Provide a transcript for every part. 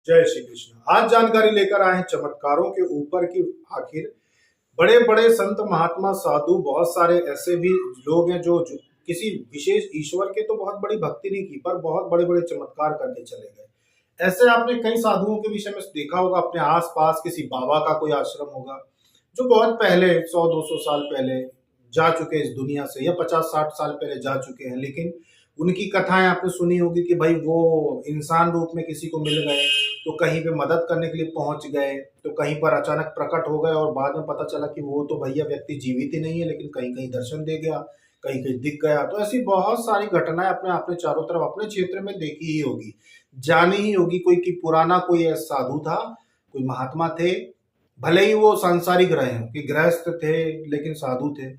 जय श्री कृष्ण। आज जानकारी लेकर आए हैं चमत्कारों के ऊपर की। आखिर बड़े बड़े संत महात्मा साधु बहुत सारे ऐसे भी लोग हैं जो किसी विशेष ईश्वर के तो बहुत बड़ी भक्ति नहीं की, पर बहुत बड़े बड़े चमत्कार करके चले गए। ऐसे आपने कई साधुओं के विषय में देखा होगा। अपने आसपास किसी बाबा का कोई आश्रम होगा जो बहुत पहले 100-200 साल पहले जा चुके इस दुनिया से, या 50-60 साल पहले जा चुके हैं, लेकिन उनकी कथाएं आपने सुनी होगी कि भाई वो इंसान रूप में किसी को मिल गए, तो कहीं पे मदद करने के लिए पहुंच गए, तो कहीं पर अचानक प्रकट हो गए और बाद में पता चला कि वो तो भैया व्यक्ति जीवित ही नहीं है, लेकिन कहीं कहीं दर्शन दे गया, कहीं कहीं दिख गया। तो ऐसी बहुत सारी घटनाएं अपने आपने चारों तरफ अपने क्षेत्र में देखी ही होगी, जानी ही होगी। कोई कि पुराना कोई ऐसा साधु था, कोई महात्मा थे, भले ही वो सांसारिक रहे हों कि गृहस्थ थे लेकिन साधु थे।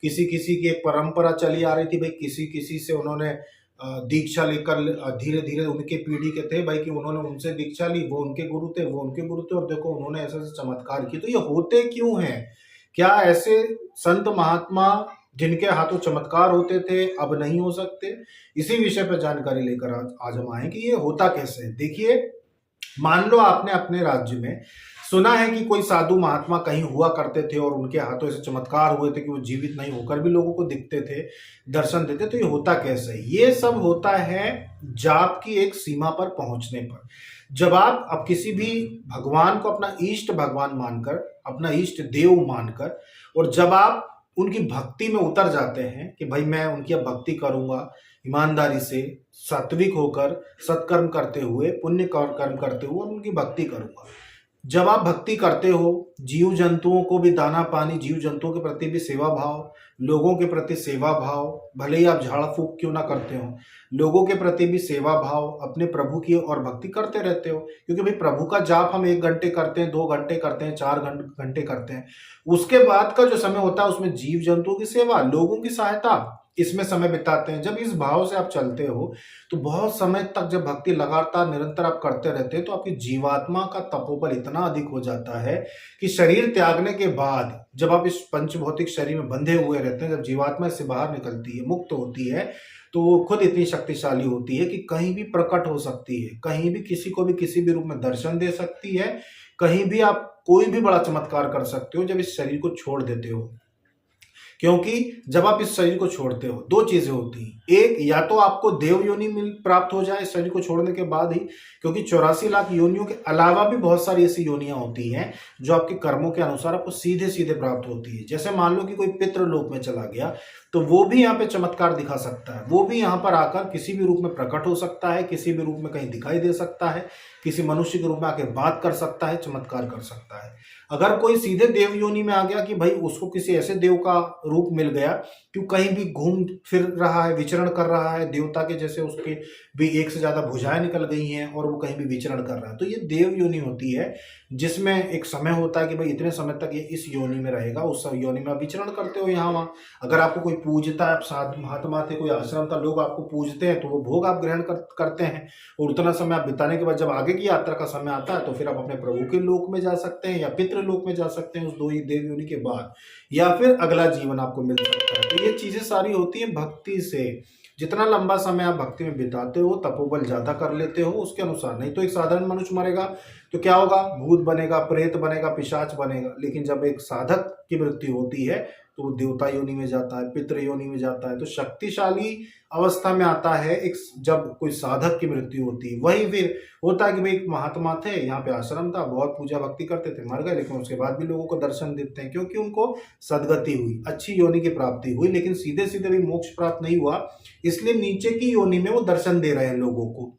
किसी किसी की एक परंपरा चली आ रही थी भाई, किसी किसी से उन्होंने दीक्षा लेकर धीरे धीरे उनके पीढ़ी के थे भाई कि उन्होंने उनसे दीक्षा ली, वो उनके गुरु थे, वो उनके गुरु थे, और देखो उन्होंने ऐसे ऐसे चमत्कार किए। तो ये होते क्यों हैं? क्या ऐसे संत महात्मा जिनके हाथों चमत्कार होते थे अब नहीं हो सकते? इसी विषय पर जानकारी लेकर आज हम आए कि ये होता कैसे है। देखिए, मान लो आपने अपने राज्य में सुना है कि कोई साधु महात्मा कहीं हुआ करते थे और उनके हाथों ऐसे चमत्कार हुए थे कि वो जीवित नहीं होकर भी लोगों को दिखते थे, दर्शन देते। तो ये होता कैसे है? ये सब होता है जाप की एक सीमा पर पहुंचने पर। जब आप अब किसी भी भगवान को अपना इष्ट भगवान मानकर, अपना इष्ट देव मानकर, और जब आप उनकी भक्ति में उतर जाते हैं कि भाई मैं उनकी अब भक्ति करूंगा ईमानदारी से, सात्विक होकर, सत्कर्म करते हुए, पुण्य कर्म करते हुए, और उनकी भक्ति करूंगा। जब आप भक्ति करते हो, जीव जंतुओं को भी दाना पानी, जीव जंतुओं के प्रति भी सेवा भाव, लोगों के प्रति सेवा भाव, भले ही आप झाड़ फूक क्यों ना करते हो, लोगों के प्रति भी सेवा भाव, अपने प्रभु की और भक्ति करते रहते हो। क्योंकि भाई प्रभु का जाप हम 1 घंटे करते हैं, 2 घंटे करते हैं, 4 घंटे करते हैं। उसके बाद का जो समय होता है उसमें जीव जंतुओं की सेवा, लोगों की सहायता, इसमें समय बिताते हैं। जब इस भाव से आप चलते हो तो बहुत समय तक जब भक्ति लगातार निरंतर आप करते रहते हैं तो आपकी जीवात्मा का तपोबल इतना अधिक हो जाता है कि शरीर त्यागने के बाद जब आप इस पंच भौतिक शरीर में बंधे हुए रहते हैं, जब जीवात्मा इससे बाहर निकलती है, मुक्त होती है, तो वो खुद इतनी शक्तिशाली होती है कि कहीं भी प्रकट हो सकती है, कहीं भी किसी को भी किसी भी रूप में दर्शन दे सकती है, कहीं भी आप कोई भी बड़ा चमत्कार कर सकते हो जब इस शरीर को छोड़ देते हो। क्योंकि जब आप इस शरीर को छोड़ते हो, दो चीजें होती हैं। एक, या तो आपको देव योनि मिल प्राप्त हो जाए इस शरीर को छोड़ने के बाद ही, क्योंकि 84 लाख योनियों के अलावा भी बहुत सारी ऐसी योनियां होती हैं जो आपके कर्मों के अनुसार आपको सीधे सीधे प्राप्त होती है। जैसे मान लो कि कोई पितृलोक में चला गया, तो वो भी यहाँ पे चमत्कार दिखा सकता है, वो भी यहाँ पर आकर किसी भी रूप में प्रकट हो सकता है, किसी भी रूप में कहीं दिखाई दे सकता है, किसी मनुष्य के रूप में आकर बात कर सकता है, चमत्कार कर सकता है। अगर कोई सीधे देव योनि में आ गया कि भाई उसको किसी ऐसे देव का रूप मिल गया कि कहीं भी घूम फिर रहा है, विचरण कर रहा है, देवता के जैसे उसके भी एक से ज्यादा भुजाएं निकल गई हैं और वो कहीं भी विचरण कर रहा है, तो ये देव योनि होती है, जिसमें एक समय होता है कि भाई इतने समय तक ये इस योनि में रहेगा, उस योनि में आप विचरण करते हो यहाँ वहाँ। अगर आपको कोई पूजता है, आप साधु महात्मा थे, कोई आश्रम था, लोग आपको पूजते हैं, तो वो भोग आप ग्रहण करते हैं, और उतना समय आप बिताने के बाद जब आगे की यात्रा का समय आता है तो फिर आप अपने प्रभु के लोक में जा सकते हैं या पितृ लोक में जा सकते हैं उस दो ही देव योनि के बाद, या फिर अगला जीवन आपको मिल सकता है। तो ये चीजें सारी होती है भक्ति से। जितना लंबा समय आप भक्ति में बिताते हो, तपोबल ज्यादा कर लेते हो उसके अनुसार। नहीं तो एक साधारण मनुष्य मरेगा तो क्या होगा? भूत बनेगा, प्रेत बनेगा, पिशाच बनेगा। लेकिन जब एक साधक की मृत्यु होती है तो वो देवता योनि में जाता है, पितृ योनि में जाता है। तो शक्तिशाली अवस्था में आता है एक, जब कोई साधक की मृत्यु होती है। वही फिर होता है कि भाई एक महात्मा थे, यहाँ पे आश्रम था, बहुत पूजा भक्ति करते थे, मर गए, लेकिन उसके बाद भी लोगों को दर्शन देते हैं क्योंकि उनको सदगति हुई, अच्छी योनि की प्राप्ति हुई, लेकिन सीधे सीधे भी मोक्ष प्राप्त नहीं हुआ, इसलिए नीचे की योनि में वो दर्शन दे रहे हैं लोगों को।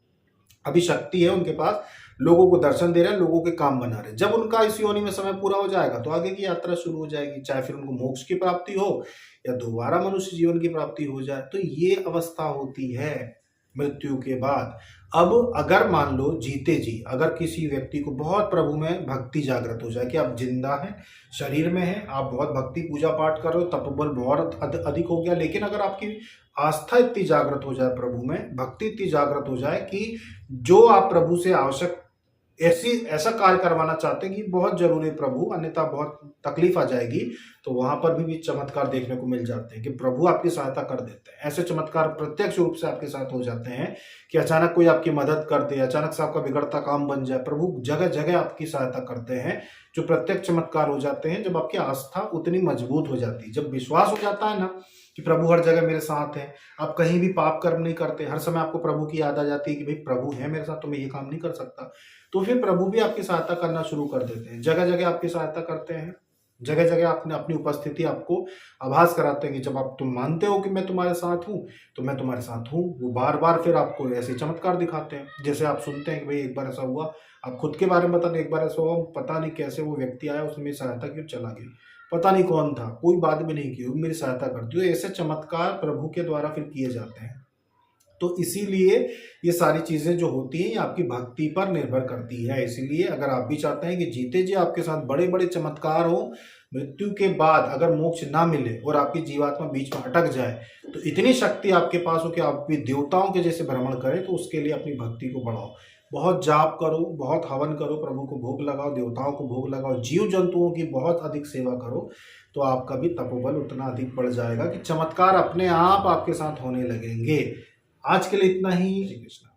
अभी शक्ति है उनके पास, लोगों को दर्शन दे रहे हैं, लोगों के काम बना रहे हैं। जब उनका इस योनि में समय पूरा हो जाएगा तो आगे की यात्रा शुरू हो जाएगी, चाहे फिर उनको मोक्ष की प्राप्ति हो या दोबारा मनुष्य जीवन की प्राप्ति हो जाए। तो ये अवस्था होती है मृत्यु के बाद। अब अगर मान लो जीते जी अगर किसी व्यक्ति को बहुत प्रभु में भक्ति जागृत हो जाए कि आप जिंदा हैं, शरीर में हैं, आप बहुत भक्ति पूजा पाठ कर रहे हो, तपोबल बहुत अधिक हो गया, लेकिन अगर आपकी आस्था इतनी जागृत हो जाए प्रभु में, भक्ति इतनी जागृत हो जाए कि जो आप प्रभु से आवश्यक ऐसा कार्य करवाना चाहते हैं कि बहुत जरूरी है प्रभु, अन्यथा बहुत तकलीफ आ जाएगी। तो वहां पर भी चमत्कार देखने को मिल जाते हैं कि प्रभु आपकी सहायता कर देते हैं। ऐसे चमत्कार प्रत्यक्ष रूप से आपके साथ हो जाते हैं कि अचानक कोई आपकी मदद कर दे, अचानक से आपका बिगड़ता काम बन जाए। प्रभु जगह जगह आपकी सहायता करते हैं, जो प्रत्यक्ष चमत्कार हो जाते हैं जब आपकी आस्था उतनी मजबूत हो जाती है। जब विश्वास हो जाता है ना कि प्रभु हर जगह मेरे साथ है, आप कहीं भी पाप कर्म नहीं करते, हर समय आपको प्रभु की याद आ जाती है कि भाई प्रभु है मेरे साथ, तो मैं ये काम नहीं कर सकता, तो फिर प्रभु भी आपकी सहायता करना शुरू कर देते हैं। जगह जगह आपकी सहायता करते हैं, जगह जगह आपने अपनी उपस्थिति आपको आभास कराते हैं कि जब आप तुम मानते हो कि मैं तुम्हारे साथ हूँ तो मैं तुम्हारे साथ हूँ। वो बार बार फिर आपको ऐसे चमत्कार दिखाते हैं। जैसे आप सुनते हैं कि भाई एक बार ऐसा हुआ, आप खुद के बारे में बताते हैं, एक बार ऐसा हुआ, पता नहीं कैसे वो व्यक्ति आया, उसने मेरी सहायता की, चला गया, पता नहीं कौन था, कोई बात भी नहीं की, वो मेरी सहायता करती। तो ऐसे चमत्कार प्रभु के द्वारा फिर किए जाते हैं। तो इसीलिए ये सारी चीजें जो होती हैं ये आपकी भक्ति पर निर्भर करती है। इसीलिए अगर आप भी चाहते हैं कि जीते जी आपके साथ बड़े बड़े चमत्कार हो, मृत्यु के बाद अगर मोक्ष ना मिले और आपकी जीवात्मा बीच में अटक जाए, तो इतनी शक्ति आपके पास हो कि आप भी देवताओं के जैसे भ्रमण करें, तो उसके लिए अपनी भक्ति को बढ़ाओ। बहुत जाप करो, बहुत हवन करो, प्रभु को भोग लगाओ, देवताओं को भोग लगाओ, जीव जंतुओं की बहुत अधिक सेवा करो, तो आपका भी तपोबल उतना अधिक बढ़ जाएगा कि चमत्कार अपने आप आपके साथ होने लगेंगे। आज के लिए इतना ही। श्री कृष्ण।